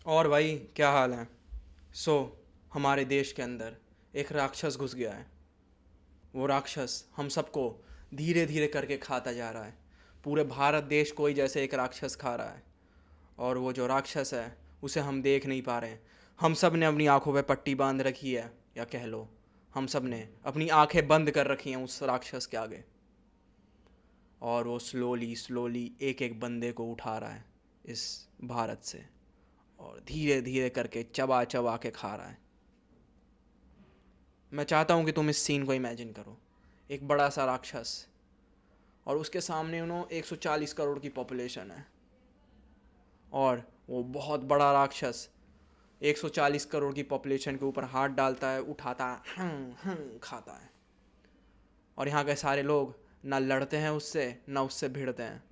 और भाई क्या हाल है। सो हमारे देश के अंदर एक राक्षस घुस गया है। वो राक्षस हम सबको धीरे धीरे करके खाता जा रहा है। पूरे भारत देश को ही जैसे एक राक्षस खा रहा है। और वो जो राक्षस है उसे हम देख नहीं पा रहे हैं। हम सब ने अपनी आंखों पे पट्टी बांध रखी है, या कह लो हम सब ने अपनी आंखें बंद कर रखी हैं उस राक्षस के आगे। और वो स्लोली स्लोली एक एक बंदे को उठा रहा है इस भारत से, और धीरे धीरे करके चबा चबा के खा रहा है। मैं चाहता हूँ कि तुम इस सीन को इमेजिन करो। एक बड़ा सा राक्षस, और उसके सामने 140 करोड़ की पॉपुलेशन है। और वो बहुत बड़ा राक्षस 140 करोड़ की पॉपुलेशन के ऊपर हाथ डालता है, उठाता है, खाता है। और यहाँ के सारे लोग ना लड़ते हैं उससे, ना उससे भिड़ते हैं।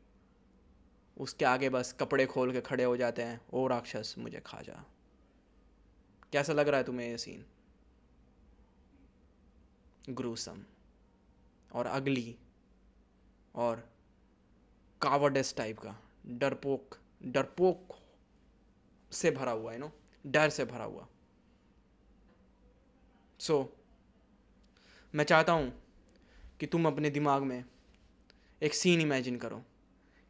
उसके आगे बस कपड़े खोल के खड़े हो जाते हैं, ओ राक्षस मुझे खा जा। कैसा लग रहा है तुम्हें ये सीन? ग्रूसम और अगली और कावर्डिस टाइप का, डरपोक, डरपोक से भरा हुआ है, डर से भरा हुआ। सो मैं चाहता हूँ कि तुम अपने दिमाग में एक सीन इमेजिन करो।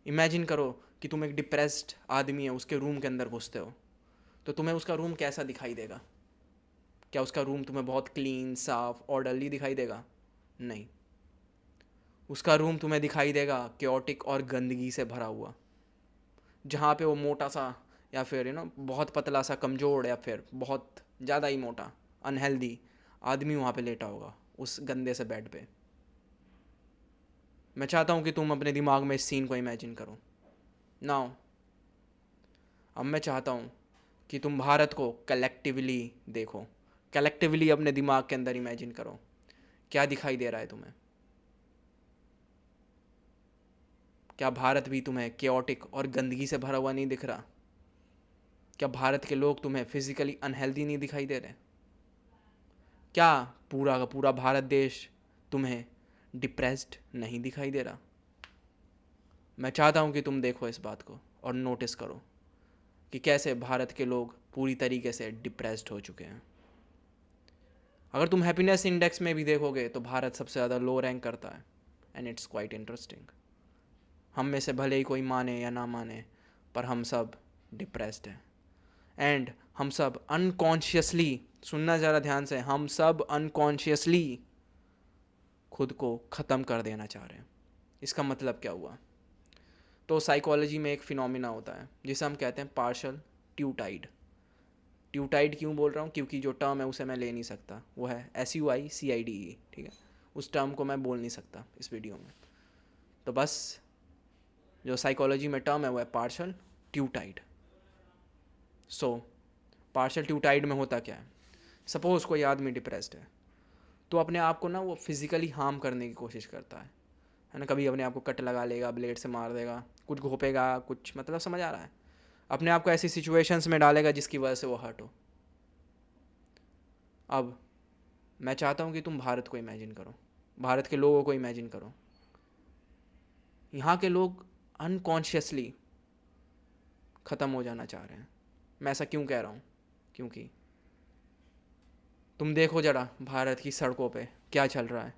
इमेजिन करो कि तुम एक डिप्रेस्ड आदमी है, उसके रूम के अंदर घुसते हो। तो तुम्हें उसका रूम कैसा दिखाई देगा? क्या उसका रूम तुम्हें बहुत क्लीन, साफ, ऑर्डरली दिखाई देगा? नहीं। उसका रूम तुम्हें दिखाई देगा क्योटिक और गंदगी से भरा हुआ। जहाँ पे वो मोटा सा, या फिर बहुत पतला सा, कमज़ोर, या फिर बहुत ज़्यादा ही मोटा, अनहेल्दी आदमी वहाँ पे लेटा होगा उस गंदे से बेड पे। मैं चाहता हूँ कि तुम अपने दिमाग में इस सीन को इमेजिन करो नाउ। अब मैं चाहता हूँ कि तुम भारत को कलेक्टिवली देखो। कलेक्टिवली अपने दिमाग के अंदर इमेजिन करो। क्या दिखाई दे रहा है तुम्हें? क्या भारत भी तुम्हें केओटिक और गंदगी से भरा हुआ नहीं दिख रहा? क्या भारत के लोग तुम्हें फिजिकली अनहेल्दी नहीं दिखाई दे रहे? क्या पूरा का पूरा भारत देश तुम्हें डिप्रेस्ड नहीं दिखाई दे रहा? मैं चाहता हूँ कि तुम देखो इस बात को और नोटिस करो कि कैसे भारत के लोग पूरी तरीके से डिप्रेस्ड हो चुके हैं। अगर तुम हैप्पीनेस इंडेक्स में भी देखोगे तो भारत सबसे ज़्यादा लो रैंक करता है। And it's quite interesting. हम में से भले ही कोई माने या ना माने, पर हम सब डिप्रेस्ड हैं। एंड हम सब अनकॉन्शियसली, सुनना ज़रा ध्यान से, हम सब अनकॉन्शियसली खुद को ख़त्म कर देना चाह रहे हैं। इसका मतलब क्या हुआ? तो साइकोलॉजी में एक फिनोमिना होता है जिसे हम कहते हैं पार्शल ट्यूटाइड। ट्यूटाइड क्यों बोल रहा हूँ? क्योंकि जो टर्म है उसे मैं ले नहीं सकता, वो है SUICIDE, ठीक है। उस टर्म को मैं बोल नहीं सकता इस वीडियो में। तो बस जो साइकोलॉजी में टर्म है वो है पार्शल ट्यूटाइड। सो पार्शल ट्यूटाइड में होता क्या है? सपोज़ कोई आदमी डिप्रेस्ड है, तो अपने आप को ना वो फिज़िकली हार्म करने की कोशिश करता है ना। कभी अपने आप को कट लगा लेगा, ब्लेड से मार देगा, कुछ घोपेगा, कुछ, मतलब समझ आ रहा है? अपने आप को ऐसी सिचुएशंस में डालेगा जिसकी वजह से वो हर्ट हो। अब मैं चाहता हूँ कि तुम भारत को इमेजिन करो, भारत के लोगों को इमेजिन करो। यहाँ के लोग अनकॉन्शियसली ख़त्म हो जाना चाह रहे हैं। मैं ऐसा क्यों कह रहा हूँ? क्योंकि तुम देखो ज़रा भारत की सड़कों पे क्या चल रहा है।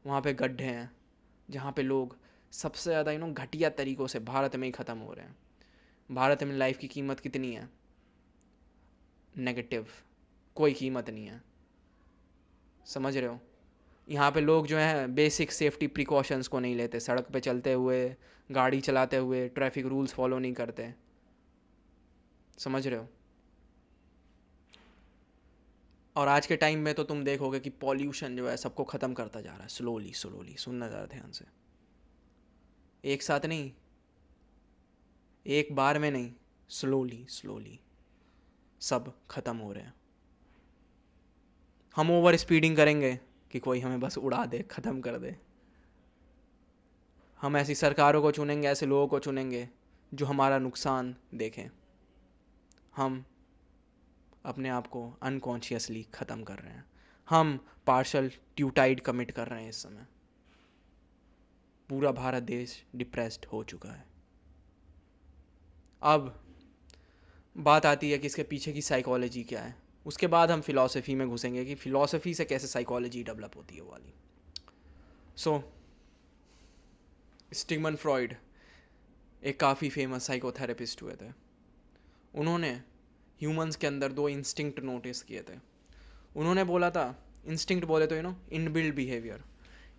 वहाँ पे गड्ढे हैं जहाँ पे लोग सबसे ज़्यादा घटिया तरीक़ों से भारत में ही ख़त्म हो रहे हैं। भारत में लाइफ की कीमत कितनी है? नेगेटिव। कोई कीमत नहीं है। समझ रहे हो? यहाँ पे लोग जो हैं बेसिक सेफ्टी प्रिकॉशंस को नहीं लेते, सड़क पे चलते हुए, गाड़ी चलाते हुए ट्रैफिक रूल्स फॉलो नहीं करते। समझ रहे हो? और आज के टाइम में तो तुम देखोगे कि पॉल्यूशन जो है सबको ख़त्म करता जा रहा है, स्लोली स्लोली। सुनना ज़रा ध्यान से, एक साथ नहीं, एक बार में नहीं, स्लोली स्लोली सब ख़त्म हो रहे हैं। हम ओवर स्पीडिंग करेंगे कि कोई हमें बस उड़ा दे, ख़त्म कर दे। हम ऐसी सरकारों को चुनेंगे, ऐसे लोगों को चुनेंगे जो हमारा नुकसान देखें। हम अपने आप को अनकॉन्शियसली ख़त्म कर रहे हैं। हम पार्शल ट्यूटाइड कमिट कर रहे हैं इस समय। पूरा भारत देश डिप्रेस्ड हो चुका है। अब बात आती है कि इसके पीछे की साइकोलॉजी क्या है। उसके बाद हम फिलॉसफी में घुसेंगे कि फिलॉसफी से कैसे साइकोलॉजी डेवलप होती है वो वाली। सो स्टिगमन फ्रॉइड एक काफ़ी फेमस साइकोथेरेपिस्ट हुए थे। उन्होंने ह्यूमंस के अंदर दो इंस्टिंक्ट नोटिस किए थे। उन्होंने बोला था, इंस्टिंक्ट बोले तो इनबिल्ड बिहेवियर।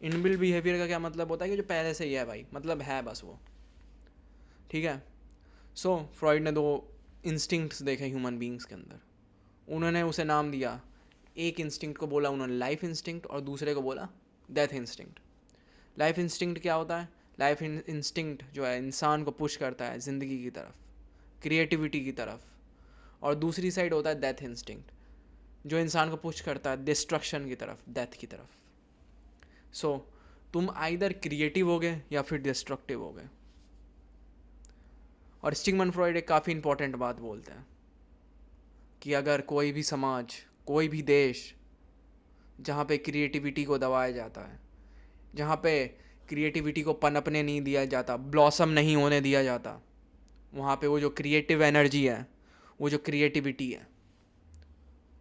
इनबिल्ड बिहेवियर का क्या मतलब होता है कि जो पहले से ही है भाई, मतलब है बस वो, ठीक है। सो फ्रॉइड ने दो इंस्टिंक्ट्स देखे ह्यूमन बींग्स के अंदर। उन्होंने उसे नाम दिया। एक इंस्टिंक्ट को बोला उन्होंने लाइफ इंस्टिंक्ट और दूसरे को बोला डेथ इंस्टिंक्ट। लाइफ इंस्टिंक्ट क्या होता है? लाइफ इंस्टिंक्ट जो है इंसान को पुश करता है ज़िंदगी की तरफ, क्रिएटिविटी की तरफ। और दूसरी साइड होता है डेथ इंस्टिंक्ट, जो इंसान को पुश करता है डिस्ट्रक्शन की तरफ, डेथ की तरफ। सो तुम आइदर क्रिएटिव होगे या फिर डिस्ट्रक्टिव होगे। और स्टिगमन फ्रॉइड एक काफ़ी इंपॉर्टेंट बात बोलते हैं कि अगर कोई भी समाज, कोई भी देश जहाँ पे क्रिएटिविटी को दबाया जाता है, जहाँ पे क्रिएटिविटी को पनपने नहीं दिया जाता, ब्लॉसम नहीं होने दिया जाता, वहाँ पे वो जो क्रिएटिव एनर्जी है, वो जो क्रिएटिविटी है,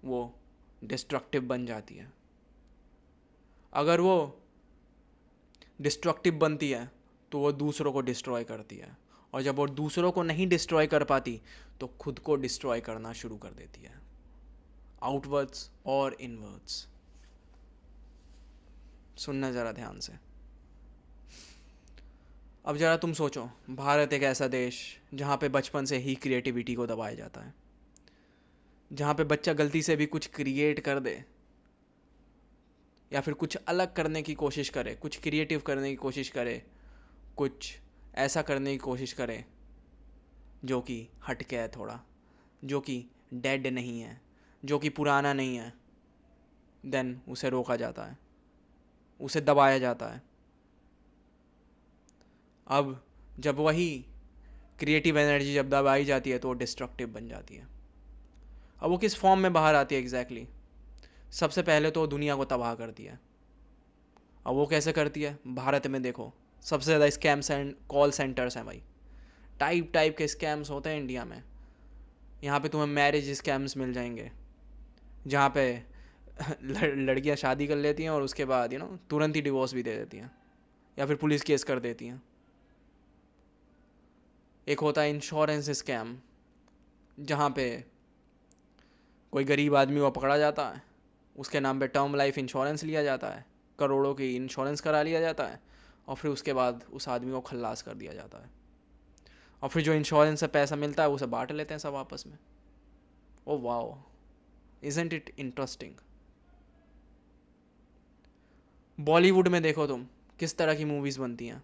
वो डिस्ट्रक्टिव बन जाती है। अगर वो डिस्ट्रक्टिव बनती है तो वो दूसरों को डिस्ट्रॉय करती है, और जब वो दूसरों को नहीं डिस्ट्रॉय कर पाती तो खुद को डिस्ट्रॉय करना शुरू कर देती है, आउटवर्ड्स और इनवर्ड्स। सुनना ज़रा ध्यान से। अब ज़रा तुम सोचो, भारत एक ऐसा देश जहाँ पे बचपन से ही क्रिएटिविटी को दबाया जाता है, जहाँ पे बच्चा गलती से भी कुछ क्रिएट कर दे या फिर कुछ अलग करने की कोशिश करे, कुछ क्रिएटिव करने की कोशिश करे, कुछ ऐसा करने की कोशिश करे जो कि हटके है थोड़ा, जो कि डेड नहीं है, जो कि पुराना नहीं है, देन उसे रोका जाता है, उसे दबाया जाता है। अब जब वही क्रिएटिव एनर्जी जब दबाई जाती है तो वो डिस्ट्रक्टिव बन जाती है। अब वो किस फॉर्म में बाहर आती है एग्जैक्टली? सबसे पहले तो दुनिया को तबाह करती है। अब वो कैसे करती है? भारत में देखो, सबसे ज़्यादा स्कैम्स एंड कॉल सेंटर्स हैं भाई। टाइप टाइप के स्कैम्स होते हैं इंडिया में। यहाँ पे तुम्हें मैरिज स्कैम्स मिल जाएंगे, जहाँ पे लड़कियाँ शादी कर लेती हैं और उसके बाद तुरंत ही डिवोर्स भी दे देती हैं या फिर पुलिस केस कर देती हैं। एक होता है इंश्योरेंस स्कैम, जहाँ पे कोई गरीब आदमी वो पकड़ा जाता है, उसके नाम पे टर्म लाइफ इंश्योरेंस लिया जाता है, करोड़ों की इंश्योरेंस करा लिया जाता है, और फिर उसके बाद उस आदमी को खल्लास कर दिया जाता है, और फिर जो इंश्योरेंस से पैसा मिलता है उसे बांट लेते हैं सब आपस में। Oh wow, isn't it interesting? Bollywood में देखो तुम, किस तरह की मूवीज़ बनती हैं।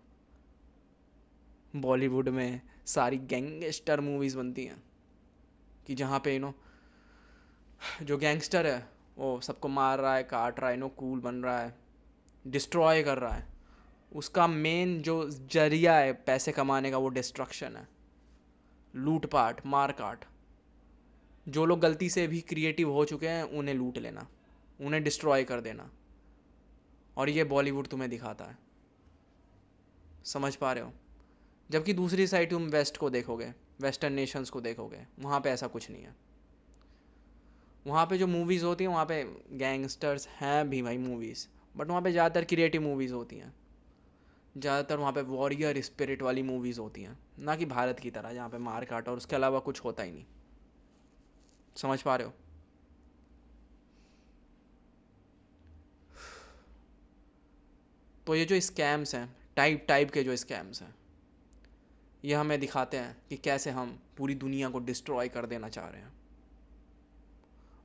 बॉलीवुड में सारी गैंगस्टर मूवीज़ बनती हैं कि जहाँ पे जो गैंगस्टर है वो सबको मार रहा है, काट रहा है, कूल बन रहा है, डिस्ट्रॉय कर रहा है। उसका मेन जो जरिया है पैसे कमाने का वो डिस्ट्रक्शन है, लूट पाट, मार काट। जो लोग गलती से भी क्रिएटिव हो चुके हैं उन्हें लूट लेना, उन्हें डिस्ट्रॉय कर देना। और ये बॉलीवुड तुम्हें दिखाता है, समझ पा रहे हो? जबकि दूसरी साइड तुम वेस्ट को देखोगे, वेस्टर्न नेशंस को देखोगे, वहाँ पे ऐसा कुछ नहीं है। वहाँ पे जो मूवीज़ होती हैं वहाँ पे गैंगस्टर्स हैं भी भाई मूवीज़, बट वहाँ पे ज़्यादातर क्रिएटिव मूवीज़ होती हैं। ज़्यादातर वहाँ पे वॉरियर स्पिरिट वाली मूवीज़ होती हैं, ना कि भारत की तरह जहाँ पे मार काट और उसके अलावा कुछ होता ही नहीं। समझ पा रहे हो? तो ये जो स्कैम्स हैं, टाइप टाइप के जो स्कैम्स हैं, ये हमें दिखाते हैं कि कैसे हम पूरी दुनिया को डिस्ट्रॉय कर देना चाह रहे हैं।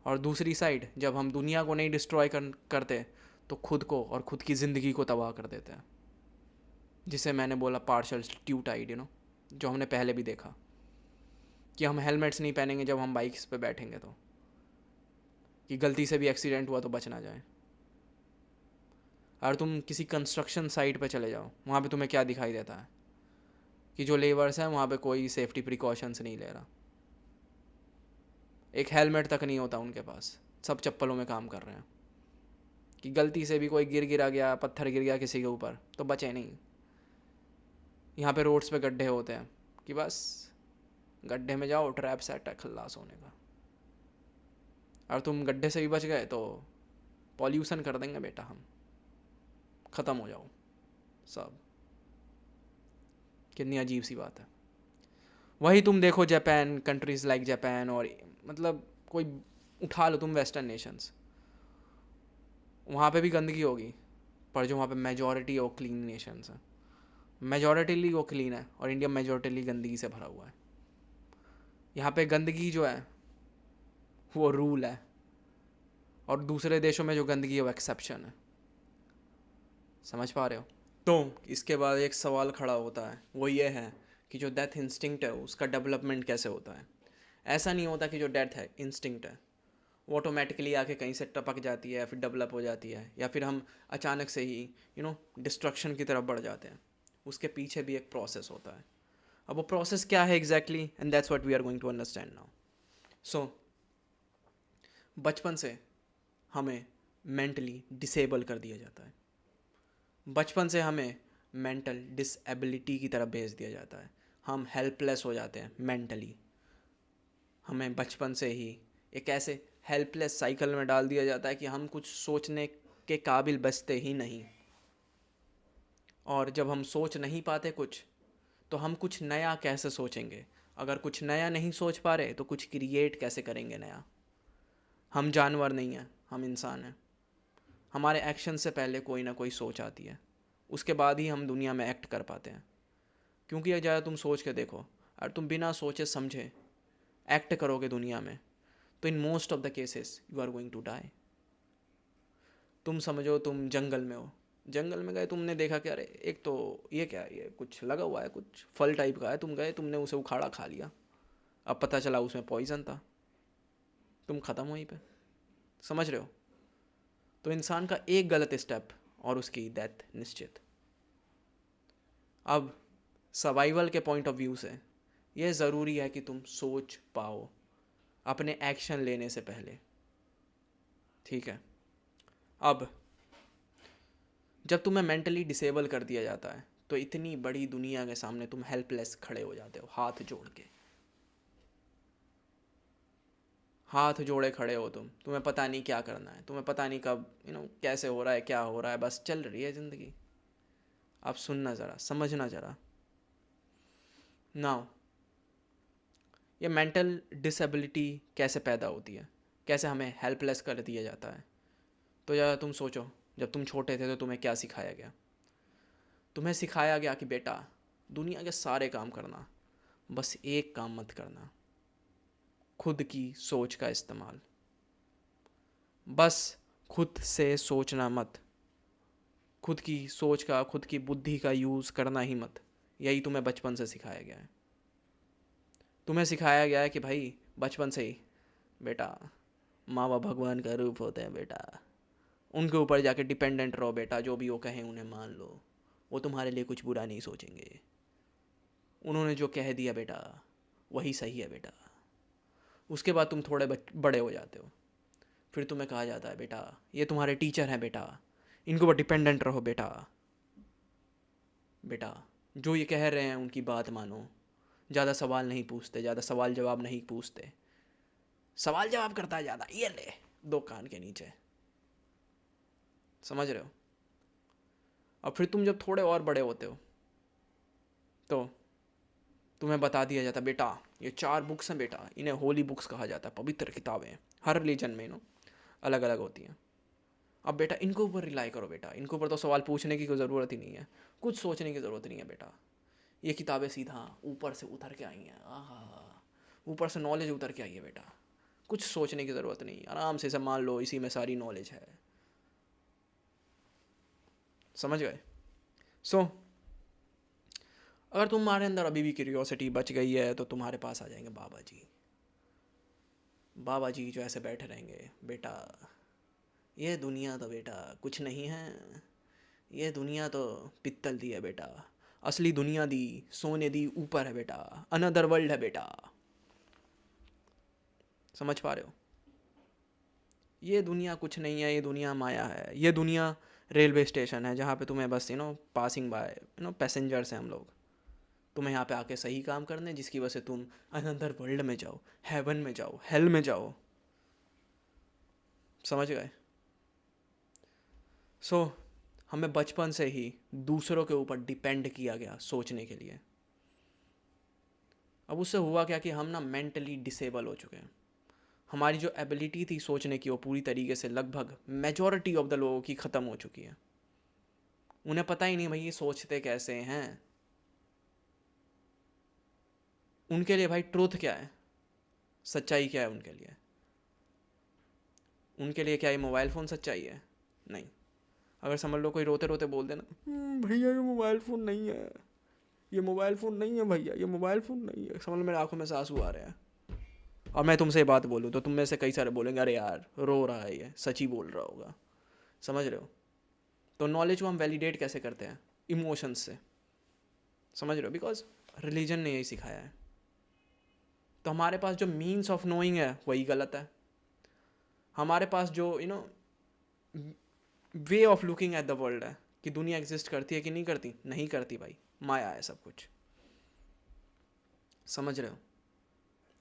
और दूसरी साइड जब हम दुनिया को नहीं डिस्ट्रॉय करते तो खुद को और खुद की ज़िंदगी को तबाह कर देते हैं, जिसे मैंने बोला पार्शल ट्यूटाइड, जो हमने पहले भी देखा कि हम हेलमेट्स नहीं पहनेंगे जब हम बाइक्स पे बैठेंगे, तो कि गलती से भी एक्सीडेंट हुआ तो बच ना जाए। अगर तुम किसी कंस्ट्रक्शन साइट पे चले जाओ, वहाँ पे तुम्हें क्या दिखाई देता है कि जो लेबर्स हैं वहाँ पे कोई सेफ्टी प्रिकॉशंस नहीं ले रहा, एक हेलमेट तक नहीं होता उनके पास, सब चप्पलों में काम कर रहे हैं कि गलती से भी कोई गिरा गया, पत्थर गिर गया किसी के ऊपर तो बचे नहीं। यहाँ पे रोड्स पे गड्ढे होते हैं कि बस गड्ढे में जाओ, ट्रैप सेट है खल्लास होने का। और तुम गड्ढे से भी बच गए तो पॉल्यूशन कर देंगे बेटा हम, ख़त्म हो जाओ सब। कितनी अजीब सी बात है। वही तुम देखो जापान, कंट्रीज़ लाइक जापान, और मतलब कोई उठा लो तुम वेस्टर्न नेशंस, वहाँ पे भी गंदगी होगी, पर जो वहाँ पे मेजॉरिटी है वो क्लीन नेशंस है। मेजॉरिटीली वो क्लीन है और इंडिया मेजॉरिटीली गंदगी से भरा हुआ है। यहाँ पे गंदगी जो है वो रूल है, और दूसरे देशों में जो गंदगी है वो एक्सेप्शन है। समझ पा रहे हो? तो इसके बाद एक सवाल खड़ा होता है, वो ये है कि जो डेथ इंस्टिंक्ट है उसका डेवलपमेंट कैसे होता है। ऐसा नहीं होता कि जो डेथ है इंस्टिंक्ट है वो ऑटोमेटिकली आके कहीं से टपक जाती है या फिर डेवलप हो जाती है, या फिर हम अचानक से ही डिस्ट्रक्शन की तरफ बढ़ जाते हैं। उसके पीछे भी एक प्रोसेस होता है। अब वो प्रोसेस क्या है exactly, and that's what we are going to understand now. So बचपन से हमें मेंटली डिसेबल कर दिया जाता है। बचपन से हमें मेंटल डिसेबिलिटी की तरफ भेज दिया जाता है। हम हेल्पलेस हो जाते हैं मेंटली। हमें बचपन से ही एक ऐसे हेल्पलेस साइकिल में डाल दिया जाता है कि हम कुछ सोचने के काबिल बचते ही नहीं। और जब हम सोच नहीं पाते कुछ, तो हम कुछ नया कैसे सोचेंगे? अगर कुछ नया नहीं सोच पा रहे तो कुछ क्रिएट कैसे करेंगे नया? हम जानवर नहीं हैं, हम इंसान हैं। हमारे एक्शन से पहले कोई ना कोई सोच आती है, उसके बाद ही हम दुनिया में एक्ट कर पाते हैं। क्योंकि अगर ज़्यादा तुम सोच के देखो, अगर तुम बिना सोचे समझे एक्ट करोगे दुनिया में, तो in most of the cases you are going to die. तुम समझो तुम जंगल में हो, जंगल में गए, तुमने देखा कि अरे एक तो ये क्या है, ये कुछ लगा हुआ है, कुछ फल टाइप का है, तुम गए, तुमने उसे उखाड़ा खा लिया। अब पता चला उसमें पॉइजन था, तुम ख़त्म वहीं पे। समझ रहे हो? तो इंसान का एक गलत स्टेप और उसकी डेथ निश्चित। अब सर्वाइवल के पॉइंट ऑफ व्यू से यह ज़रूरी है कि तुम सोच पाओ अपने एक्शन लेने से पहले। ठीक है? अब जब तुम्हें मेंटली डिसेबल कर दिया जाता है तो इतनी बड़ी दुनिया के सामने तुम हेल्पलेस खड़े हो जाते हो, हाथ जोड़ के। हाथ जोड़े खड़े हो तुम, तुम्हें पता नहीं क्या करना है, तुम्हें पता नहीं कब कैसे हो रहा है, क्या हो रहा है, बस चल रही है ज़िंदगी। अब सुनना ज़रा, समझना ज़रा। नाउ ये मेंटल डिसेबिलिटी कैसे पैदा होती है, कैसे हमें हेल्पलेस कर दिया जाता है। तो ज़रा तुम सोचो, जब तुम छोटे थे तो तुम्हें क्या सिखाया गया? तुम्हें सिखाया गया कि बेटा दुनिया के सारे काम करना, बस एक काम मत करना, खुद की सोच का इस्तेमाल। बस खुद से सोचना मत, खुद की सोच का, खुद की बुद्धि का यूज़ करना ही मत। यही तुम्हें बचपन से सिखाया गया है। तुम्हें सिखाया गया है कि भाई बचपन से ही बेटा माँ बाप भगवान का रूप होते हैं बेटा, उनके ऊपर जाके डिपेंडेंट रहो बेटा, जो भी वो कहें उन्हें मान लो, वो तुम्हारे लिए कुछ बुरा नहीं सोचेंगे, उन्होंने जो कह दिया बेटा वही सही है बेटा। उसके बाद तुम थोड़े बड़े हो जाते हो, फिर तुम्हें कहा जाता है बेटा ये तुम्हारे टीचर हैं बेटा, इनको ऊपर डिपेंडेंट रहो बेटा। बेटा जो ये कह रहे हैं उनकी बात मानो, ज़्यादा सवाल नहीं पूछते, ज़्यादा सवाल जवाब नहीं पूछते। सवाल जवाब करता है ज़्यादा, ये ले दो कान के नीचे। समझ रहे हो? और फिर तुम जब थोड़े और बड़े होते हो तो तुम्हें बता दिया जाता बेटा ये 4 बुक्स हैं बेटा, इन्हें होली बुक्स कहा जाता है, पवित्र किताबें। हर रिलीजन में अलग अलग होती हैं। अब बेटा इनके ऊपर रिलाई करो बेटा, इनके ऊपर तो सवाल पूछने की कोई ज़रूरत ही नहीं है, कुछ सोचने की ज़रूरत नहीं है बेटा। ये किताबें सीधा ऊपर से उतर के आई हैं, आहा, ऊपर से नॉलेज उतर के आई है बेटा, कुछ सोचने की ज़रूरत नहीं, आराम से इसे मान लो, इसी में सारी नॉलेज है। समझ गए? सो अगर तुम्हारे अंदर अभी भी क्यूरियोसिटी बच गई है तो तुम्हारे पास आ जाएंगे बाबा जी। बाबा जी जो ऐसे बैठे रहेंगे, बेटा ये दुनिया तो बेटा कुछ नहीं है, ये दुनिया तो पित्तल दी है बेटा, असली दुनिया दी सोने दी ऊपर है बेटा, अनदर वर्ल्ड है बेटा। समझ पा रहे हो? ये दुनिया कुछ नहीं है, ये दुनिया माया है, ये दुनिया रेलवे स्टेशन है जहाँ पे तुम्हें बस पासिंग बाय पैसेंजर्स हैं हम लोग। तुम्हें यहाँ पे आके सही काम करने हैं, जिसकी वजह से तुम अनदर वर्ल्ड में जाओ, हेवन में जाओ, हेल में जाओ। समझ गए? सो हमें बचपन से ही दूसरों के ऊपर डिपेंड किया गया सोचने के लिए। अब उससे हुआ क्या कि हम ना मेंटली डिसेबल हो चुके हैं। हमारी जो एबिलिटी थी सोचने की वो पूरी तरीके से लगभग मेजॉरिटी ऑफ द लोगों की ख़त्म हो चुकी है। उन्हें पता ही नहीं भाई ये सोचते कैसे हैं। उनके लिए भाई ट्रूथ क्या है, सच्चाई क्या है उनके लिए? उनके लिए क्या ये मोबाइल फ़ोन सच्चाई है? नहीं। अगर समझ लो कोई रोते रोते बोल देना भैया ये मोबाइल फ़ोन नहीं है, ये मोबाइल फ़ोन नहीं है भैया, ये मोबाइल फ़ोन नहीं है, समझ लो मेरे आंखों में से आंसू आ रहे हैं, और मैं तुमसे ये बात बोलूँ तो तुम में से कई सारे बोलेंगे अरे यार रो रहा है, ये सच ही बोल रहा होगा। समझ रहे हो? तो नॉलेज को हम वैलिडेट कैसे करते हैं? इमोशंस से। समझ रहे हो? बिकॉज रिलीजन ने यही सिखाया है। तो हमारे पास जो मीन्स ऑफ नोइंग है वही गलत है। हमारे पास जो way of looking at the world है कि दुनिया एग्जिस्ट करती है कि नहीं करती, नहीं करती भाई, माया है सब कुछ। समझ रहे हो?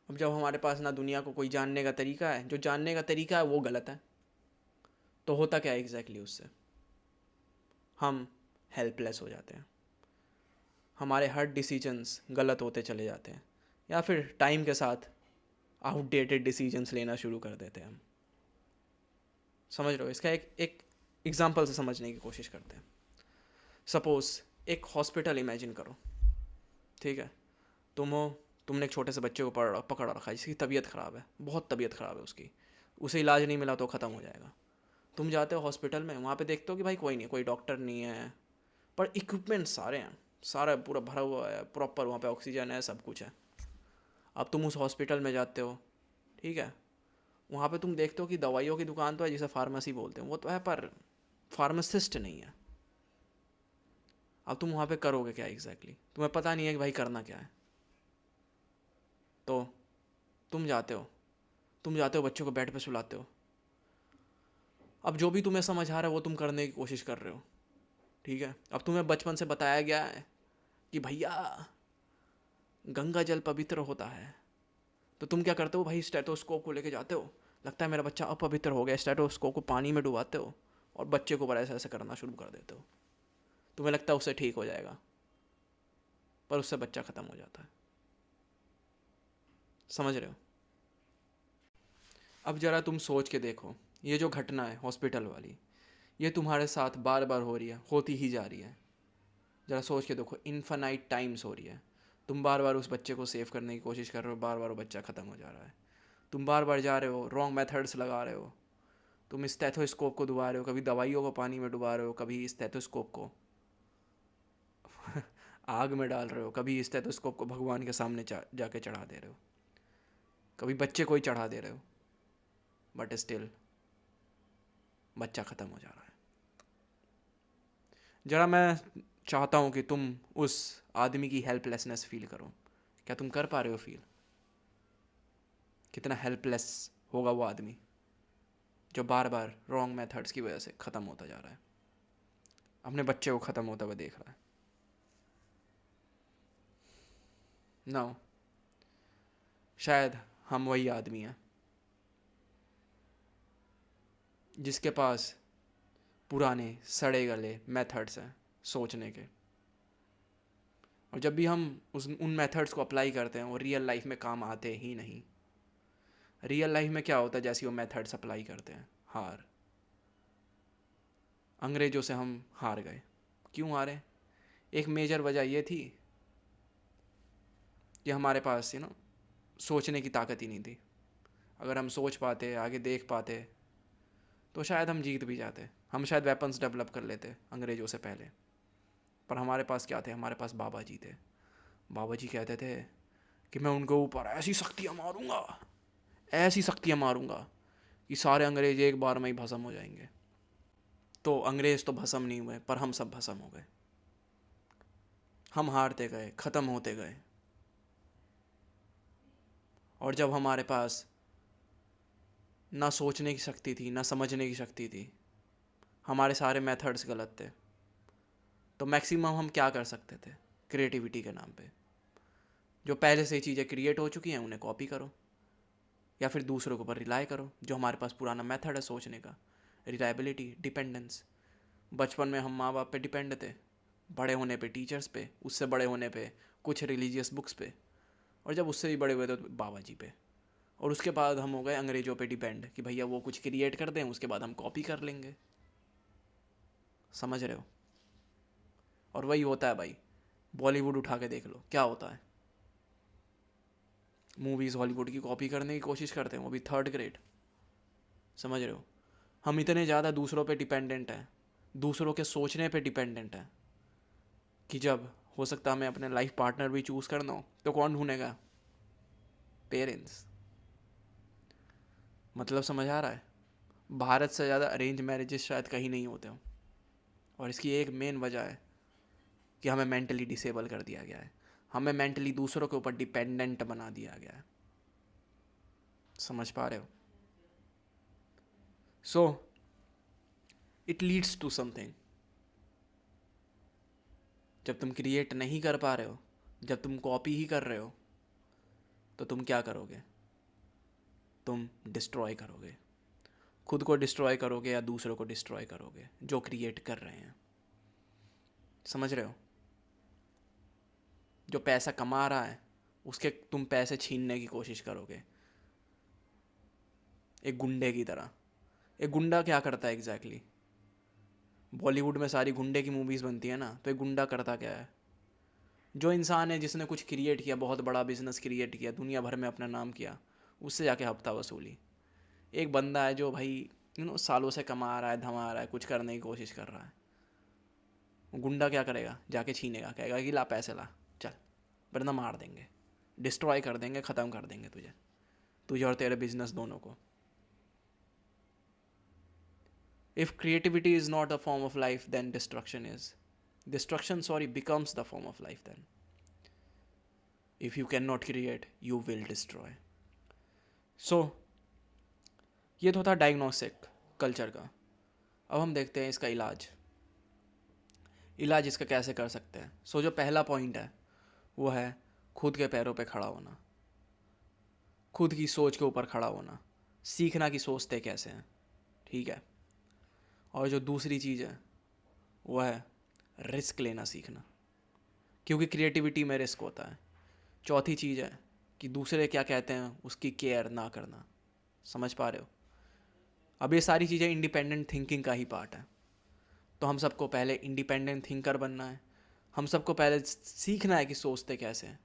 अब जब हमारे पास ना दुनिया को कोई जानने का तरीका है, जो जानने का तरीका है वो गलत है, तो होता क्या है एग्जैक्टली उससे? हम हेल्पलेस हो जाते हैं, हमारे हर डिसीजंस गलत होते चले जाते हैं, या फिर टाइम के साथ आउटडेटेड डिसीजंस लेना शुरू कर देते हैं हम। समझ रहे हो? इसका एक एग्जांपल से समझने की कोशिश करते हैं। सपोज एक हॉस्पिटल इमेजिन करो, ठीक है? तुमने एक छोटे से बच्चे को पकड़ रखा है जिसकी तबीयत ख़राब है, बहुत तबीयत ख़राब है उसकी, उसे इलाज नहीं मिला तो ख़त्म हो जाएगा। तुम जाते हो हॉस्पिटल में, वहाँ पे देखते हो कि भाई कोई नहीं, कोई डॉक्टर नहीं है, पर इक्विपमेंट सारे हैं, सारा पूरा भरा हुआ है, प्रॉपर वहाँ पे ऑक्सीजन है, सब कुछ है। अब तुम उस हॉस्पिटल में जाते हो, ठीक है? वहाँ पे तुम देखते हो कि दवाइयों की दुकान तो है, जिसे फार्मेसी बोलते हैं, वो तो है, पर फार्मासिस्ट नहीं है। अब तुम वहाँ पे करोगे क्या एग्जैक्टली? तुम्हें पता नहीं है कि भाई करना क्या है। तो तुम जाते हो, बच्चों को बेड पे सुलाते हो। अब जो भी तुम्हें समझ आ रहा है वो तुम करने की कोशिश कर रहे हो, ठीक है? अब तुम्हें बचपन से बताया गया है कि भैया गंगा जल पवित्र होता है, तो तुम क्या करते हो भाई? स्टेथोस्कोप को लेके जाते हो, लगता है मेरा बच्चा अपवित्र हो गया, स्टेथोस्कोप को पानी में डुबाते हो और बच्चे को ऐसा ऐसा करना शुरू कर देते हो। तुम्हें लगता है उससे ठीक हो जाएगा, पर उससे बच्चा ख़त्म हो जाता है। समझ रहे हो? अब ज़रा तुम सोच के देखो, ये जो घटना है हॉस्पिटल वाली, ये तुम्हारे साथ बार बार हो रही है, होती ही जा रही है। ज़रा सोच के देखो, इन्फानाइट टाइम्स हो रही है। तुम बार बार उस बच्चे को सेव करने की कोशिश कर रहे हो, बार बार वो बच्चा ख़त्म हो जा रहा है। तुम बार बार जा रहे हो, रॉन्ग मेथड्स लगा रहे हो, तुम स्टेथोस्कोप को डुबा रहे हो, कभी दवाइयों को पानी में डुबा रहे हो, कभी स्टेथोस्कोप को आग में डाल रहे हो, कभी स्टेथोस्कोप को भगवान के सामने जाके चढ़ा दे रहे हो, कभी बच्चे को ही चढ़ा दे रहे हो, बट स्टिल बच्चा ख़त्म हो जा रहा है। जरा मैं चाहता हूँ कि तुम उस आदमी की हेल्पलेसनेस फील करो। क्या तुम कर पा रहे हो फील? कितना हेल्पलेस होगा वो आदमी जो बार बार रॉन्ग मेथड्स की वजह से ख़त्म होता जा रहा है, अपने बच्चे को ख़त्म होता हुआ देख रहा है। ना शायद हम वही आदमी हैं जिसके पास पुराने सड़े गले मेथड्स हैं सोचने के, और जब भी हम उन मेथड्स को अप्लाई करते हैं वो रियल लाइफ में काम आते ही नहीं। रियल लाइफ में क्या होता है जैसे वो मेथड्स अप्लाई करते हैं? हार। अंग्रेज़ों से हम हार गए। क्यों हारे? एक मेजर वजह ये थी कि हमारे पास सोचने की ताकत ही नहीं थी। अगर हम सोच पाते, आगे देख पाते, तो शायद हम जीत भी जाते। हम शायद वेपन्स डेवलप कर लेते अंग्रेज़ों से पहले। पर हमारे पास क्या थे? हमारे पास बाबा जी थे। बाबा जी कहते थे कि मैं उनके ऊपर ऐसी शक्तियाँ मारूंगा, ऐसी शक्तियाँ मारूंगा कि सारे अंग्रेज एक बार में ही भस्म हो जाएंगे। तो अंग्रेज़ तो भस्म नहीं हुए, पर हम सब भस्म हो गए। हम हारते गए, ख़त्म होते गए। और जब हमारे पास ना सोचने की शक्ति थी, ना समझने की शक्ति थी, हमारे सारे मेथड्स गलत थे, तो मैक्सिमम हम क्या कर सकते थे क्रिएटिविटी के नाम पे? जो पहले से चीज़ें क्रिएट हो चुकी हैं उन्हें कॉपी करो, या फिर दूसरों के ऊपर रिलाई करो, जो हमारे पास पुराना मेथड है सोचने का, रिलायबिलिटी, डिपेंडेंस। बचपन में हम माँ बाप पे डिपेंड थे, बड़े होने पे टीचर्स पे, उससे बड़े होने पे कुछ रिलीजियस बुक्स पे, और जब उससे भी बड़े हुए तो बाबा जी पे, और उसके बाद हम हो गए अंग्रेज़ों पे डिपेंड कि भैया वो कुछ क्रिएट कर दें उसके बाद हम कॉपी कर लेंगे। समझ रहे हो? और वही होता है भाई, बॉलीवुड उठा के देख लो क्या होता है। मूवीज़ हॉलीवुड की कॉपी करने की कोशिश करते हैं, वो भी थर्ड ग्रेड। समझ रहे हो? हम इतने ज़्यादा दूसरों पे डिपेंडेंट हैं, दूसरों के सोचने पे डिपेंडेंट हैं, कि जब हो सकता है हमें अपने लाइफ पार्टनर भी चूज़ करना हो तो कौन ढूंढेगा? पेरेंट्स। मतलब समझ आ रहा है? भारत से ज़्यादा अरेंज मैरिजेस शायद कहीं नहीं होते हो, और इसकी एक मेन वजह है कि हमें मेंटली डिसेबल कर दिया गया है, हमें मेंटली दूसरों के ऊपर डिपेंडेंट बना दिया गया है। समझ पा रहे हो? So it leads to something. जब तुम क्रिएट नहीं कर पा रहे हो, जब तुम कॉपी ही कर रहे हो, तो तुम क्या करोगे? तुम डिस्ट्रॉय करोगे, खुद को डिस्ट्रॉय करोगे या दूसरों को डिस्ट्रॉय करोगे जो क्रिएट कर रहे हैं। समझ रहे हो? जो पैसा कमा रहा है उसके तुम पैसे छीनने की कोशिश करोगे, एक गुंडे की तरह। एक गुंडा क्या करता है एग्जैक्टली? बॉलीवुड में सारी गुंडे की मूवीज़ बनती है ना, तो एक गुंडा करता क्या है? जो इंसान है जिसने कुछ क्रिएट किया, बहुत बड़ा बिजनेस क्रिएट किया, दुनिया भर में अपना नाम किया, उससे जाके हफ्ता वसूली। एक बंदा है जो भाई सालों से कमा रहा है, धमा रहा है, कुछ करने की कोशिश कर रहा है, गुंडा क्या करेगा? जाके छीनेगा, कहेगा कि ला पैसे ला, चल, वरना मार देंगे, डिस्ट्रॉय कर देंगे, ख़त्म कर देंगे तुझे, तुझे और तेरे बिजनेस दोनों को। If creativity is not a form of life then destruction is, destruction sorry becomes the form of life then. If you cannot create you will destroy. So ये तो था डायग्नोस्टिक कल्चर का। अब हम देखते हैं इसका इलाज। इलाज इसका कैसे कर सकते हैं? सो जो पहला पॉइंट है वो है खुद के पैरों पे खड़ा होना, खुद की सोच के ऊपर खड़ा होना, सीखना कि सोचते कैसे हैं। ठीक है? और जो दूसरी चीज़ है वो है रिस्क लेना सीखना, क्योंकि क्रिएटिविटी में रिस्क होता है। चौथी चीज़ है कि दूसरे क्या कहते हैं उसकी केयर ना करना। समझ पा रहे हो? अब ये सारी चीज़ें इंडिपेंडेंट थिंकिंग का ही पार्ट है। तो हम सबको पहले इंडिपेंडेंट थिंकर बनना है, हम सबको पहले सीखना है कि सोचते कैसे हैं,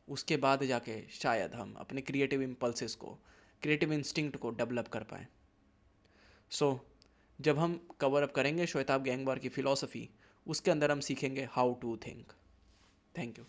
उसके बाद जाके शायद हम अपने क्रिएटिव इम्पल्सेस को, क्रिएटिव इंस्टिंक्ट को डेवलप कर पाएँ। सो जब हम कवर अप करेंगे श्वेताब गैंगवार की फ़िलॉसफी, उसके अंदर हम सीखेंगे how to think. Thank you.